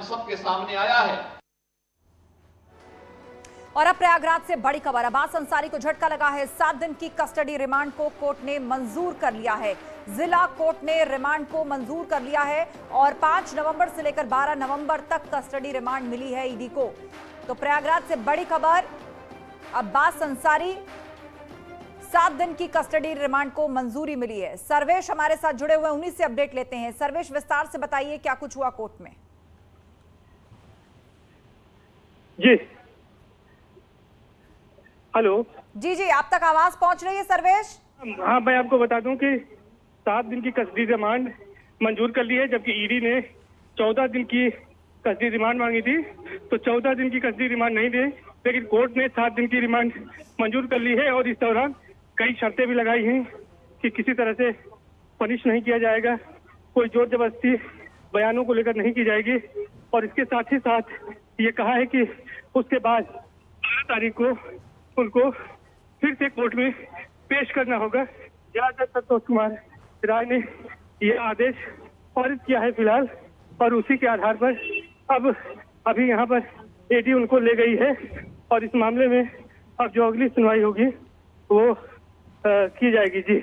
हम सबके सामने आया है। और अब प्रयागराज से बड़ी खबर, अब्बास अंसारी को झटका लगा है। 7 दिन की कस्टडी रिमांड को कोर्ट ने मंजूर कर लिया है। जिला कोर्ट ने रिमांड को मंजूर कर लिया है और 5 नवंबर से लेकर 12 नवंबर तक कस्टडी रिमांड मिली है ईडी को। तो प्रयागराज से बड़ी खबर, अब्बास अंसारी 7 दिन की कस्टडी रिमांड को मंजूरी मिली है। सर्वेश हमारे साथ जुड़े हुए, उन्हीं से अपडेट लेते हैं। सर्वेश, विस्तार से बताइए क्या कुछ हुआ कोर्ट में। जी हेलो। जी, आप तक आवाज पहुंच रही है सर्वेश? हाँ, मैं आपको बता दूं कि 7 दिन की कस्टडी रिमांड मंजूर कर ली है, जबकि ईडी ने 14 दिन की कस्टडी रिमांड मांगी थी। तो 14 दिन की कस्टडी रिमांड नहीं दी, लेकिन कोर्ट ने 7 दिन की रिमांड मंजूर कर ली है। और इस दौरान कई शर्तें भी लगाई हैं कि किसी तरह से पनिश नहीं किया जाएगा, कोई जोर जबरदस्ती बयानों को लेकर नहीं की जाएगी। और इसके साथ ही साथ ये कहा है कि उसके बाद 12 तारीख को उनको फिर से कोर्ट में पेश करना होगा। जज संतोष कुमार राय ने यह आदेश पारित किया है फिलहाल, और उसी के आधार पर अभी यहाँ पर ईडी उनको ले गई है और इस मामले में अब जो अगली सुनवाई होगी वो की जाएगी। जी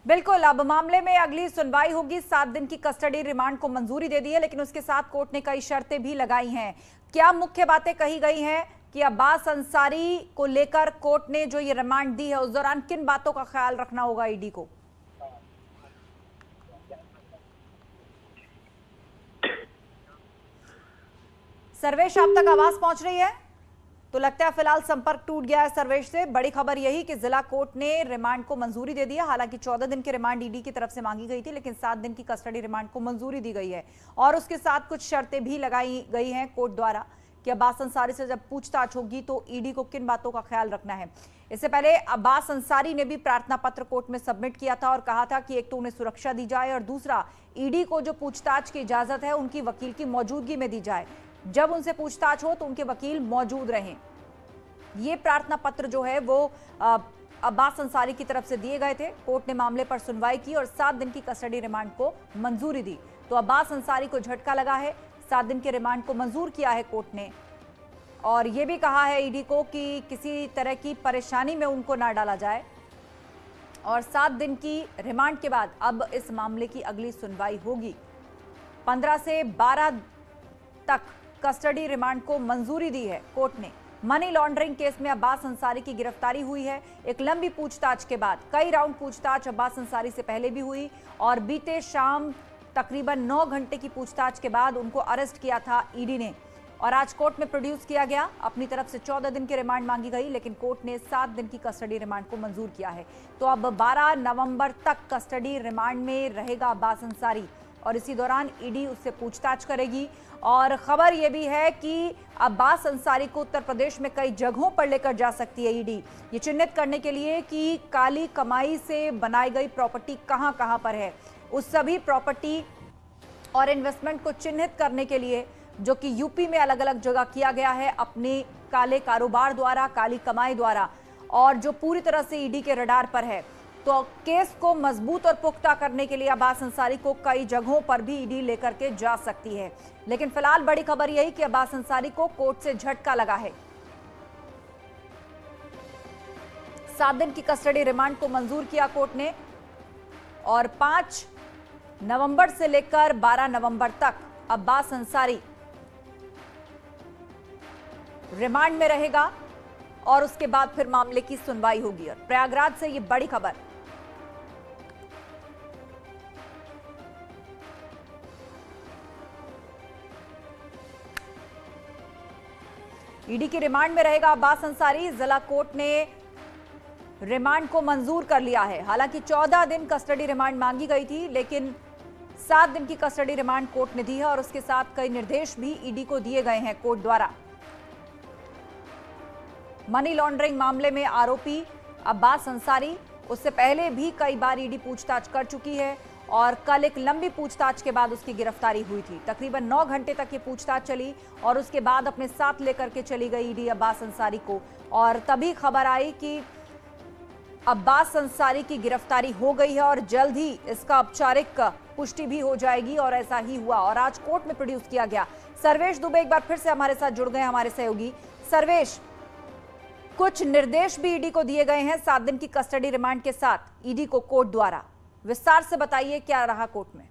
बिल्कुल, अब मामले में अगली सुनवाई होगी। 7 दिन की कस्टडी रिमांड को मंजूरी दे दी है, लेकिन उसके साथ कोर्ट ने कई शर्तें भी लगाई हैं। क्या मुख्य बातें कही गई हैं कि अब्बास अंसारी को लेकर कोर्ट ने जो ये रिमांड दी है, उस दौरान किन बातों का ख्याल रखना होगा ईडी को? सर्वेश, आप तक आवाज पहुंच रही है? तो लगता है फिलहाल संपर्क टूट गया है सर्वेश से। बड़ी खबर यही कि जिला कोर्ट ने रिमांड को मंजूरी दे दी है। हालांकि 14 दिन की रिमांड ईडी की तरफ से मांगी गई थी, लेकिन 7 दिन की कस्टडी रिमांड को मंजूरी दी गई है। और उसके साथ कुछ शर्तें भी लगाई गई हैं कोर्ट द्वारा कि अब्बास अंसारी से जब पूछताछ होगी तो ईडी को किन बातों का ख्याल रखना है। इससे पहले अब्बास अंसारी ने भी प्रार्थना पत्र कोर्ट में सबमिट किया था और कहा था कि एक तो उन्हें सुरक्षा दी जाए और दूसरा ईडी को जो पूछताछ की इजाजत है उनकी वकील की मौजूदगी में दी जाए। जब उनसे पूछताछ हो तो उनके वकील मौजूद रहें। ये प्रार्थना पत्र जो है वो अब्बास अंसारी की तरफ से दिए गए थे। कोर्ट ने मामले पर सुनवाई की और 7 दिन की कस्टडी रिमांड को मंजूरी दी। तो अब्बास अंसारी को झटका लगा है। 7 दिन के रिमांड को मंजूर किया है कोर्ट ने, और यह भी कहा है ईडी को कि किसी तरह की परेशानी में उनको ना डाला जाए। और 7 दिन की रिमांड के बाद अब इस मामले की अगली सुनवाई होगी। 15 से 12 तक कस्टडी रिमांड को मंजूरी दी है कोर्ट ने। मनी लॉन्ड्रिंग केस में अब्बास अंसारी की गिरफ्तारी हुई है। एक लंबी पूछताछ के बाद, कई राउंड पूछताछ अब्बास अंसारी से पहले भी हुई और बीते शाम तकरीबन 9 घंटे की पूछताछ के बाद उनको अरेस्ट किया था ईडी ने और आज कोर्ट में प्रोड्यूस किया गया। अपनी तरफ से 14 दिन की रिमांड मांगी गई, लेकिन कोर्ट ने 7 दिन की कस्टडी रिमांड को मंजूर किया है। तो अब 12 नवंबर तक कस्टडी रिमांड में रहेगा अब्बास अंसारी और इसी दौरान ईडी उससे पूछताछ करेगी। और खबर यह भी है कि अब्बास अंसारी को उत्तर प्रदेश में कई जगहों पर लेकर जा सकती है ईडी, ये चिन्हित करने के लिए कि काली कमाई से बनाई गई प्रॉपर्टी कहां कहां पर है। उस सभी प्रॉपर्टी और इन्वेस्टमेंट को चिन्हित करने के लिए, जो कि यूपी में अलग अलग जगह किया गया है अपने काले कारोबार द्वारा, काली कमाई द्वारा, और जो पूरी तरह से ईडी के रडार पर है। तो केस को मजबूत और पुख्ता करने के लिए अब्बास अंसारी को कई जगहों पर भी ईडी लेकर के जा सकती है। लेकिन फिलहाल बड़ी खबर यही कि अब्बास अंसारी को कोर्ट से झटका लगा है। 7 दिन की कस्टडी रिमांड को मंजूर किया कोर्ट ने और 5 नवंबर से लेकर 12 नवंबर तक अब्बास अंसारी रिमांड में रहेगा और उसके बाद फिर मामले की सुनवाई होगी। और प्रयागराज से ये बड़ी खबर। ईडी की रिमांड में रहेगा अब्बास अंसारी। जिला कोर्ट ने रिमांड को मंजूर कर लिया है। हालांकि 14 दिन कस्टडी रिमांड मांगी गई थी, लेकिन 7 दिन की कस्टडी रिमांड कोर्ट ने दी है और उसके साथ कई निर्देश भी ईडी को दिए गए हैं कोर्ट द्वारा। मनी लॉन्ड्रिंग मामले में आरोपी अब्बास अंसारी, उससे पहले भी कई बार ईडी पूछताछ कर चुकी है और कल एक लंबी पूछताछ के बाद उसकी गिरफ्तारी हुई थी। तकरीबन 9 घंटे तक ये पूछताछ चली और उसके बाद अपने साथ लेकर के चली गई ईडी अब्बास अंसारी को। और तभी खबर आई कि अब्बास अंसारी की गिरफ्तारी हो गई है और जल्द ही इसका औपचारिक पुष्टि भी हो जाएगी और ऐसा ही हुआ और आज कोर्ट में प्रोड्यूस किया गया। सर्वेश दुबे एक बार फिर से हमारे साथ जुड़ गए हमारे सहयोगी। सर्वेश, कुछ निर्देश भी ईडी को दिए गए हैं 7 दिन की कस्टडी रिमांड के साथ ईडी को कोर्ट द्वारा, विस्तार से बताइए क्या रहा कोर्ट में।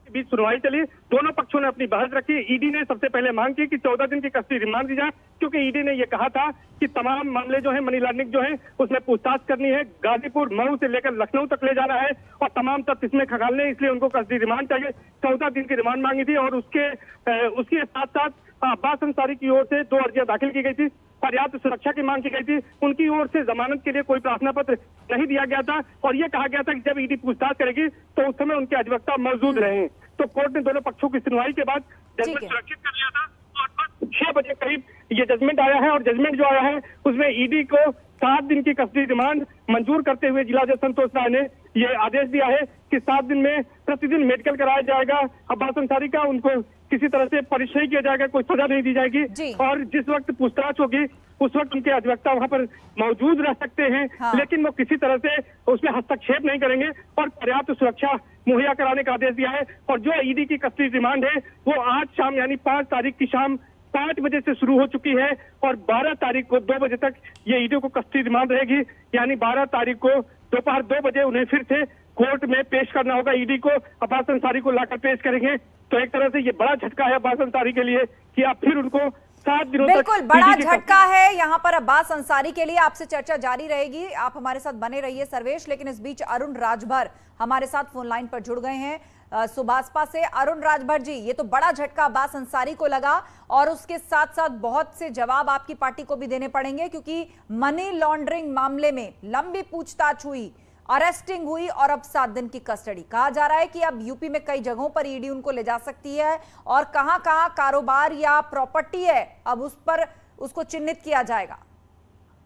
बीच सुनवाई चली, दोनों पक्षों ने अपनी बहस रखी। ईडी ने सबसे पहले मांग की कि 14 दिन की कस्टडी रिमांड दी जाए, क्योंकि ईडी ने यह कहा था कि तमाम मामले जो है मनी लॉन्ड्रिंग जो है उसमें पूछताछ करनी है, गाजीपुर मऊ से लेकर लखनऊ तक ले जाना है और तमाम तथ्य इसमें खंगालने, इसलिए उनको कस्टडी रिमांड चाहिए। 14 दिन की रिमांड मांगी थी और उसके साथ साथ अब्बास अंसारी की ओर से 2 अर्जियां दाखिल की गई थी। पर्याप्त सुरक्षा की मांग की गई थी, उनकी ओर से जमानत के लिए कोई प्रार्थना पत्र नहीं दिया गया था और यह कहा गया था कि जब ईडी पूछताछ करेगी तो उस समय उनके अधिवक्ता मौजूद रहे। तो कोर्ट ने दोनों पक्षों की सुनवाई के बाद जजमेंट सुरक्षित कर लिया था और 6 बजे करीब ये जजमेंट आया है और जजमेंट जो आया है उसमें ईडी को 7 दिन की कस्टडी रिमांड मंजूर करते हुए जिला जज संतोष राय ने ये आदेश दिया है कि 7 दिन में प्रतिदिन मेडिकल कराया जाएगा अब्बास अंसारी का, उनको किसी तरह से परिचय किया जाएगा, कोई सजा नहीं दी जाएगी और जिस वक्त पूछताछ होगी उस वक्त उनके अधिवक्ता वहां पर मौजूद रह सकते हैं। हाँ। लेकिन वो किसी तरह से उसमें हस्तक्षेप नहीं करेंगे और पर्याप्त सुरक्षा मुहैया कराने का आदेश दिया है। और जो ईडी की कस्टडी रिमांड है वो आज शाम यानी 5 तारीख की शाम 5 बजे से शुरू हो चुकी है और 12 तारीख को 2 बजे तक ये ईडी को कस्टडी रिमांड रहेगी, यानी 12 तारीख को दोपहर 2 बजे उन्हें फिर से कोर्ट में पेश करना होगा। ईडी को अब्बास अंसारी को लाकर पेश करेंगे। तो एक तरह से ये बड़ा झटका है अब्बास अंसारी के लिए कि आप फिर उनको 7 दिनों तक। बिल्कुल बड़ा झटका है यहाँ पर अब्बास अंसारी के लिए। आपसे चर्चा जारी रहेगी, आप हमारे साथ बने रहिए सर्वेश। लेकिन इस बीच अरुण राजभर हमारे साथ फोन लाइन पर जुड़ गए हैं सुभाषपा से। अरुण राजभर जी, ये तो बड़ा झटका अब्बास अंसारी को लगा और उसके साथ साथ बहुत से जवाब आपकी पार्टी को भी देने पड़ेंगे, क्योंकि मनी लॉन्ड्रिंग मामले में लंबी पूछताछ हुई, अरेस्टिंग हुई और अब 7 दिन की कस्टडी। कहा जा रहा है कि अब यूपी में कई जगहों पर ईडी उनको ले जा सकती है और कहां कहां कारोबार या प्रॉपर्टी है अब उस पर उसको चिन्हित किया जाएगा।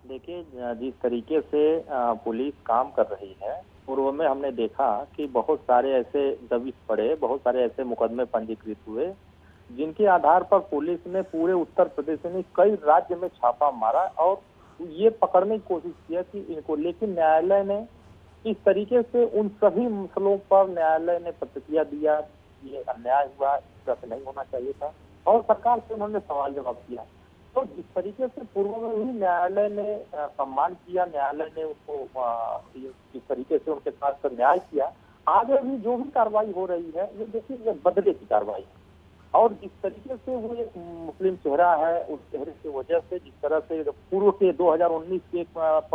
देखिए, जिस तरीके से पुलिस काम कर रही है, पूर्व में हमने देखा कि बहुत सारे ऐसे दबिश पड़े, बहुत सारे ऐसे मुकदमे पंजीकृत हुए जिनके आधार पर पुलिस ने पूरे उत्तर प्रदेश में कई राज्य में छापा मारा और ये पकड़ने की कोशिश किया कि इनको, लेकिन न्यायालय ने इस तरीके से उन सभी मसलों पर न्यायालय ने प्रतिक्रिया दिया, ये अन्याय हुआ, इस तरह से नहीं होना चाहिए था और सरकार से उन्होंने सवाल जवाब किया। तो जिस तरीके से पूर्व में भी न्यायालय ने सम्मान किया, न्यायालय ने उसको जिस तरीके से उनके साथ न्याय किया, आगे भी जो भी कार्रवाई हो रही है ये देखिए ये बदले की कार्रवाई है। और जिस तरीके से वो एक मुस्लिम चेहरा है, उस चेहरे की वजह से जिस तरह से पूर्व के 2019 के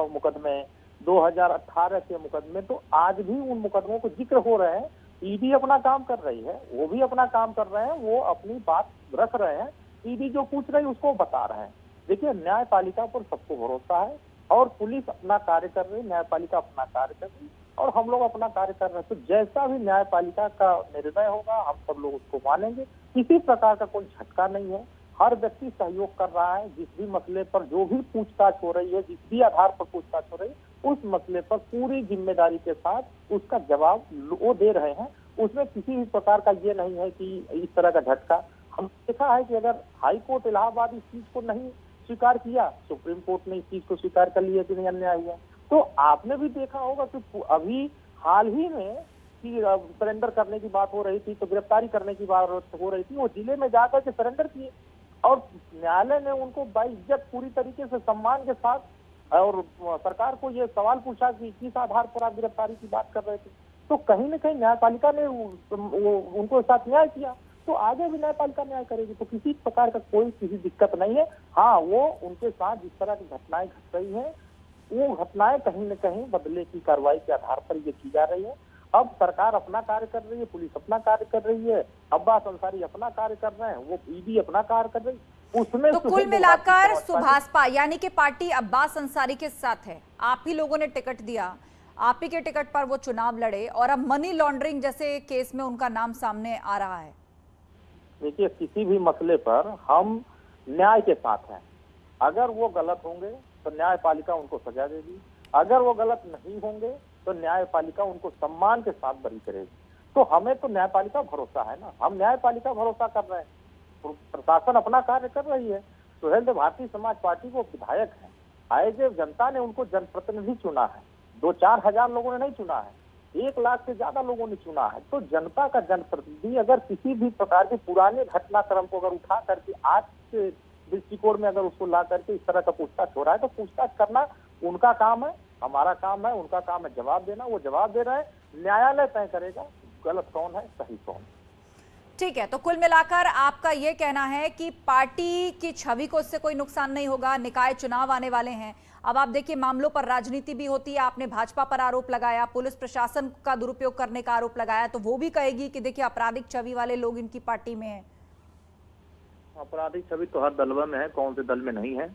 मुकदमे, 2018 के मुकदमे, तो आज भी उन मुकदमों को जिक्र हो रहे हैं। ईडी अपना काम कर रही है, वो भी अपना काम कर रहे हैं, वो अपनी बात रख रहे हैं, ईडी जो पूछ रही है उसको बता रहे हैं। देखिए, न्यायपालिका पर सबको भरोसा है और पुलिस अपना कार्य कर रही है, न्यायपालिका अपना कार्य कर रही है और हम लोग अपना कार्य कर रहे हैं। तो जैसा भी न्यायपालिका का निर्णय होगा हम सब लोग उसको मानेंगे। किसी प्रकार का कोई झटका नहीं है, हर व्यक्ति सहयोग कर रहा है। जिस भी मसले पर जो भी पूछताछ हो रही है, जिस भी आधार पर पूछताछ हो रही है, उस मसले पर पूरी जिम्मेदारी के साथ उसका जवाब वो दे रहे हैं। उसमें किसी भी प्रकार का ये नहीं है कि इस तरह का झटका। हम देखा है कि अगर हाई कोर्ट इलाहाबाद इस चीज को नहीं स्वीकार किया, सुप्रीम कोर्ट ने इस चीज को स्वीकार कर लिया कि नहीं अन्याय हुआ। तो आपने भी देखा होगा कि अभी हाल ही में कि सरेंडर करने की बात हो रही थी, तो गिरफ्तारी करने की बात हो रही थी, वो जिले में जाकर के सरेंडर किए और न्यायालय ने उनको बाइज्जत पूरी तरीके से सम्मान के साथ, और सरकार को ये सवाल पूछा कि किस आधार पर आप गिरफ्तारी की बात कर रहे थे। तो कहीं न कहीं न्यायपालिका ने उनको साथ न्याय किया, तो आगे भी न्यायपालिका न्याय करेगी। तो किसी प्रकार का किसी दिक्कत नहीं है। हाँ, वो उनके साथ जिस तरह की घटनाएं घट रही है, वो घटनाएं कहीं न कहीं बदले की कार्रवाई के आधार पर ये की जा रही है। अब सरकार अपना कार्य कर रही है, पुलिस अपना कार्य कर रही है, अब्बास अंसारी अपना कार्य कर रहे हैं, वो ईडी अपना कार्य कर रही है। उसमें तो कुल मिलाकर सुभाषपा यानी कि पार्टी अब्बास अंसारी के साथ है। आप ही लोगों ने टिकट दिया, आप ही के टिकट पर वो चुनाव लड़े और अब मनी लॉन्ड्रिंग जैसे केस में उनका नाम सामने आ रहा है। देखिए, किसी भी मसले पर हम न्याय के साथ हैं। अगर वो गलत होंगे तो न्यायपालिका उनको सजा देगी, अगर वो गलत नहीं होंगे तो न्यायपालिका उनको सम्मान के साथ बरी करेगी। तो हमें तो न्यायपालिका भरोसा है ना, हम न्यायपालिका भरोसा कर रहे हैं। प्रशासन अपना कार्य कर रही है। सुहेल देव भारतीय समाज पार्टी को विधायक है, आए जब जनता ने उनको जनप्रतिनिधि चुना है, 2-4 हजार लोगों ने नहीं चुना है, 1 लाख से ज्यादा लोगों ने चुना है। तो जनता का जनप्रतिनिधि अगर किसी भी प्रकार के पुराने घटनाक्रम को अगर उठा करके आज के दृष्टिकोण में अगर उसको ला करके इस तरह का पूछताछ हो रहा है, तो पूछताछ करना उनका काम है, हमारा काम है, उनका काम है जवाब देना। वो जवाब दे रहे हैं, न्यायालय तय करेगा गलत कौन है सही कौन। ठीक है, तो कुल मिलाकर आपका ये कहना है कि पार्टी की छवि को इससे कोई नुकसान नहीं होगा। निकाय चुनाव आने वाले हैं, अब आप देखिए मामलों पर राजनीति भी होती है। आपने भाजपा पर आरोप लगाया, पुलिस प्रशासन का दुरुपयोग करने का आरोप लगाया, तो वो भी कहेगी कि देखिए आपराधिक छवि वाले लोग इनकी पार्टी में हैं। आपराधिक छवि तो हर दल में है, कौन से दल में नहीं है।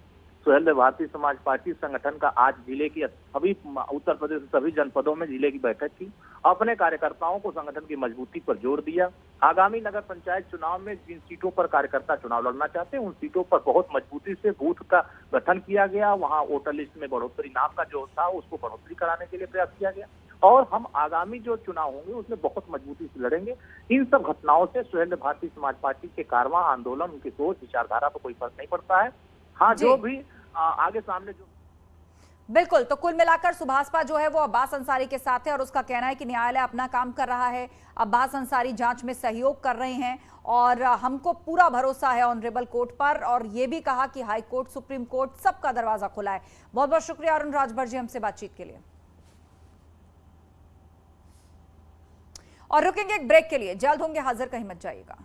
सुहेलदेव भारतीय समाज पार्टी संगठन का आज जिले की सभी उत्तर प्रदेश के सभी जनपदों में जिले की बैठक की, अपने कार्यकर्ताओं को संगठन की मजबूती पर जोर दिया। आगामी नगर पंचायत चुनाव में जिन सीटों पर कार्यकर्ता चुनाव लड़ना चाहते हैं उन सीटों पर बहुत मजबूती से बूथ का गठन किया गया। वहां वोटर लिस्ट में बढ़ोतरी नाम का जो था उसको बढ़ोतरी कराने के लिए प्रयास किया गया और हम आगामी जो चुनाव होंगे उसमें बहुत मजबूती से लड़ेंगे। इन सब घटनाओं से सुहेलदेव भारतीय समाज पार्टी के कारवां आंदोलन, उनकी सोच विचारधारा पर कोई फर्क नहीं पड़ता है। हाँ, जो भी आगे सामने जो बिल्कुल, तो कुल मिलाकर सुभाषपा जो है वो अब्बास अंसारी के साथ है और उसका कहना है कि न्यायालय अपना काम कर रहा है, अब्बास अंसारी जांच में सहयोग कर रहे हैं और हमको पूरा भरोसा है ऑनरेबल कोर्ट पर। और ये भी कहा कि हाई कोर्ट, सुप्रीम कोर्ट सबका दरवाजा खुला है। बहुत बहुत शुक्रिया अरुण राजभर जी हमसे बातचीत के लिए। और रुकेंगे एक ब्रेक के लिए, जल्द होंगे हाजिर, कहीं मत जाइएगा।